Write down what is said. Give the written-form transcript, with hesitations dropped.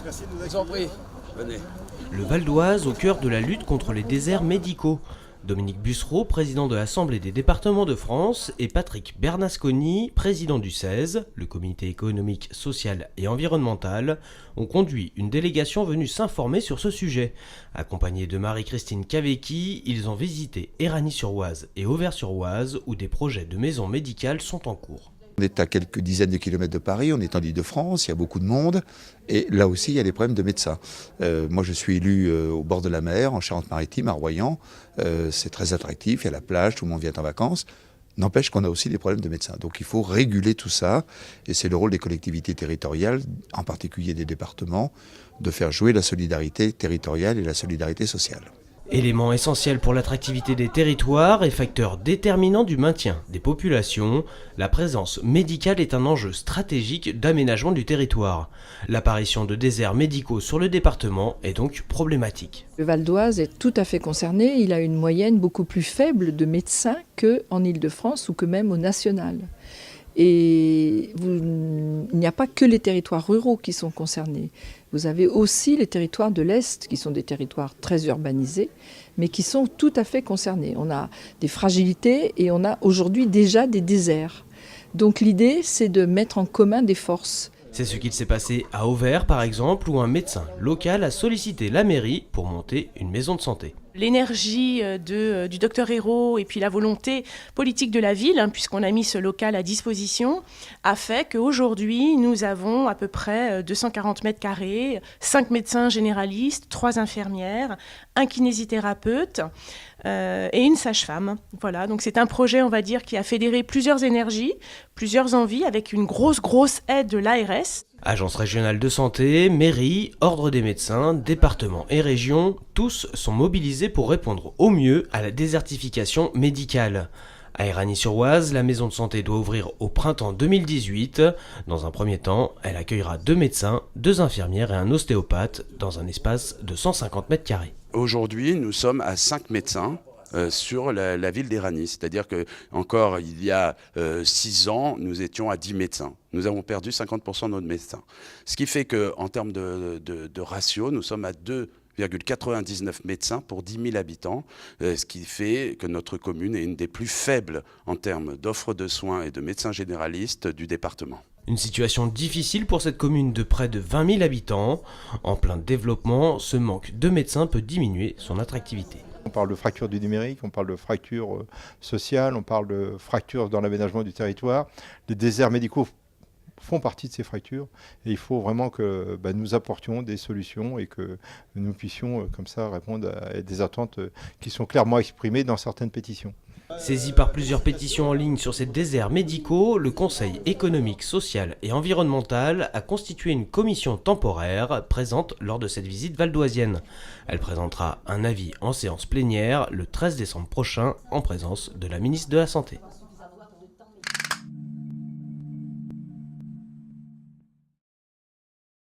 Merci de nous Je vous en accueillir. prie. Venez. Le Val d'Oise au cœur de la lutte contre les déserts médicaux. Dominique Bussereau, président de l'Assemblée des départements de France, et Patrick Bernasconi, président du CESE, le comité économique, social et environnemental, ont conduit une délégation venue s'informer sur ce sujet. Accompagnés de Marie-Christine Cavecchi, ils ont visité Éragny-sur-Oise et Auvers-sur-Oise où des projets de maisons médicales sont en cours. On est à quelques dizaines de kilomètres de Paris, on est en Île-de-France, il y a beaucoup de monde et là aussi il y a des problèmes de médecins. Moi je suis élu au bord de la mer, en Charente-Maritime, à Royan. C'est très attractif, il y a la plage, tout le monde vient en vacances. N'empêche qu'on a aussi des problèmes de médecins. Donc il faut réguler tout ça et c'est le rôle des collectivités territoriales, en particulier des départements, de faire jouer la solidarité territoriale et la solidarité sociale. Élément essentiel pour l'attractivité des territoires et facteur déterminant du maintien des populations, la présence médicale est un enjeu stratégique d'aménagement du territoire. L'apparition de déserts médicaux sur le département est donc problématique. Le Val d'Oise est tout à fait concerné. Il a une moyenne beaucoup plus faible de médecins qu'en Île-de-France ou que même au national. Et il n'y a pas que les territoires ruraux qui sont concernés. Vous avez aussi les territoires de l'Est, qui sont des territoires très urbanisés, mais qui sont tout à fait concernés. On a des fragilités et on a aujourd'hui déjà des déserts. Donc l'idée, c'est de mettre en commun des forces. C'est ce qu'il s'est passé à Auvers par exemple, où un médecin local a sollicité la mairie pour monter une maison de santé. L'énergie du docteur Hérault et puis la volonté politique de la ville, puisqu'on a mis ce local à disposition, a fait qu'aujourd'hui, nous avons à peu près 240 mètres carrés, 5 médecins généralistes, 3 infirmières, un kinésithérapeute et une sage-femme. Voilà, donc c'est un projet, on va dire, qui a fédéré plusieurs énergies, plusieurs envies, avec une grosse aide de l'ARS. Agence régionale de santé, mairie, ordre des médecins, départements et régions, tous sont mobilisés pour répondre au mieux à la désertification médicale. À Éragny-sur-Oise, la maison de santé doit ouvrir au printemps 2018. Dans un premier temps, elle accueillera 2 médecins, 2 infirmières et un ostéopathe dans un espace de 150 mètres carrés. Aujourd'hui, nous sommes à 5 médecins sur la ville d'Éragny. C'est-à-dire qu'encore il y a 6 ans, nous étions à 10 médecins. Nous avons perdu 50% de nos médecins. Ce qui fait qu'en termes de ratio, nous sommes à 2,99 médecins pour 10 000 habitants, ce qui fait que notre commune est une des plus faibles en termes d'offres de soins et de médecins généralistes du département. Une situation difficile pour cette commune de près de 20 000 habitants. En plein développement, ce manque de médecins peut diminuer son attractivité. On parle de fracture du numérique, on parle de fracture sociale, on parle de fracture dans l'aménagement du territoire. Les déserts médicaux font partie de ces fractures et il faut vraiment que nous apportions des solutions et que nous puissions comme ça répondre à des attentes qui sont clairement exprimées dans certaines pétitions. Saisi par plusieurs pétitions en ligne sur ces déserts médicaux, le Conseil économique, social et environnemental a constitué une commission temporaire présente lors de cette visite valdoisienne. Elle présentera un avis en séance plénière le 13 décembre prochain en présence de la ministre de la Santé.